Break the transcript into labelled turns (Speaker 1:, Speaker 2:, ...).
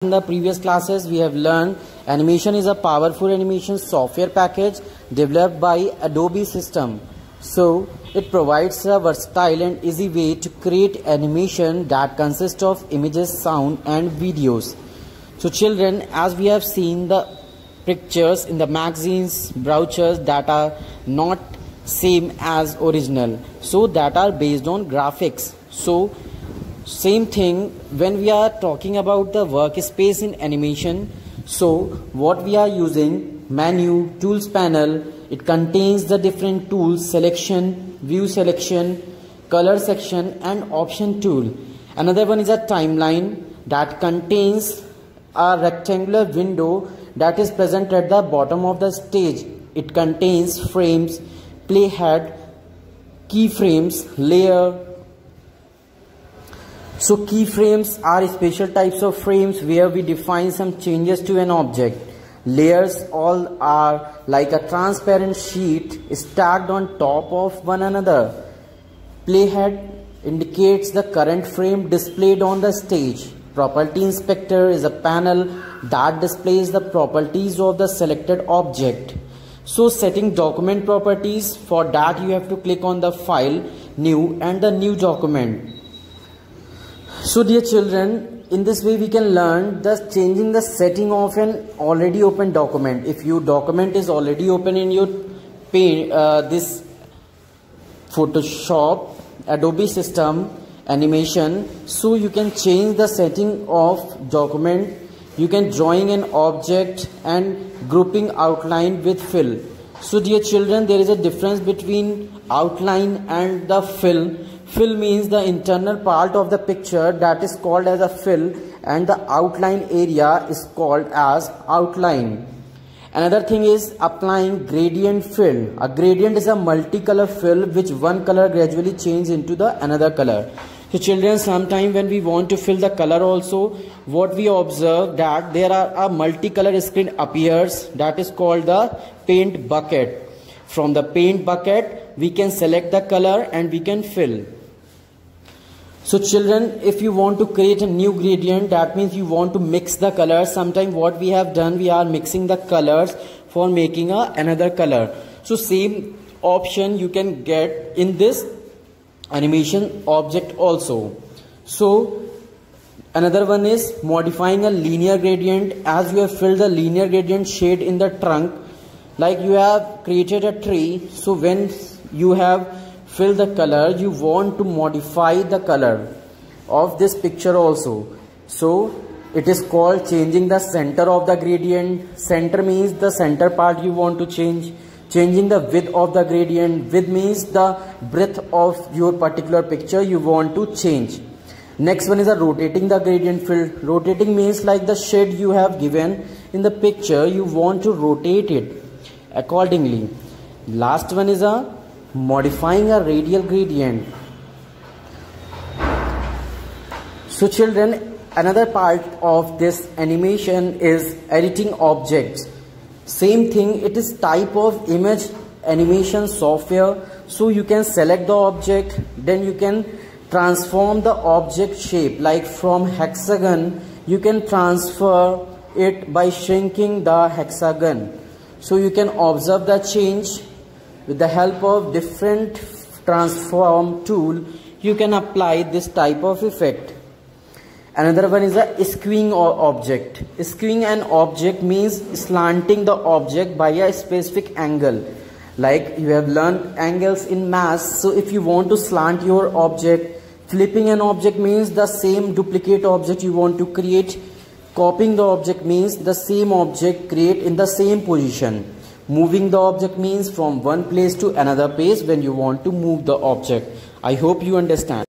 Speaker 1: In the previous classes, we have learned animation is a powerful animation software package developed by Adobe System. So, it provides a versatile and easy way to create animation that consists of images, sound and videos. So children, as we have seen the pictures in the magazines, brochures that are not same as original. So that are based on graphics. So same thing when we are talking about the workspace in animation. So what we are using, menu, tools panel, it contains the different tools, selection, view selection, color section and option tool. Another one is a timeline that contains a rectangular window that is present at the bottom of the stage. It contains frames, playhead, keyframes, layer. So keyframes are special types of frames where we define some changes to an object. Layers all are like a transparent sheet stacked on top of one another. Playhead indicates the current frame displayed on the stage. Property inspector is a panel that displays the properties of the selected object. So setting document properties, for that you have to click on the file, new and the new document. So dear children, in this way we can learn the changing the setting of an already open document. If your document is already open in your this Photoshop, Adobe System, animation, so you can change the setting of document. You can drawing an object and grouping outline with fill. So dear children, there is a difference between outline and the fill. Fill means the internal part of the picture, that is called as a fill, and the outline area is called as outline. Another thing is applying gradient fill. A gradient is a multicolor fill which one color gradually changes into the another color. So children, sometime when we want to fill the color also, what we observe that there are a multicolor screen appears, that is called the paint bucket. From the paint bucket we can select the color and we can fill. So children, if you want to create a new gradient, that means you want to mix the colors. Sometime what we have done, we are mixing the colors for making another color. So same option you can get in this animation object also. So another one is modifying a linear gradient. As you have filled the linear gradient shade in the trunk, like you have created a tree, so when you have fill the color, you want to modify the color of this picture also. So it is called changing the center of the gradient. Center means the center part you want to change. Changing the width of the gradient. Width means the breadth of your particular picture you want to change. Next one is a rotating the gradient field. Rotating means like the shade you have given in the picture, you want to rotate it accordingly. Last one is a modifying a radial gradient. So children, another part of this animation is editing objects. Same thing, it is type of image animation software. So you can select the object, then you can transform the object shape, like from hexagon you can transfer it by shrinking the hexagon. So you can observe the change. With the help of different transform tool, you can apply this type of effect. Another one is a skewing object. Skewing an object means slanting the object by a specific angle. Like you have learned angles in math. So if you want to slant your object, flipping an object means the same duplicate object you want to create. Copying the object means the same object create in the same position. Moving the object means from one place to another place when you want to move the object. I hope you understand.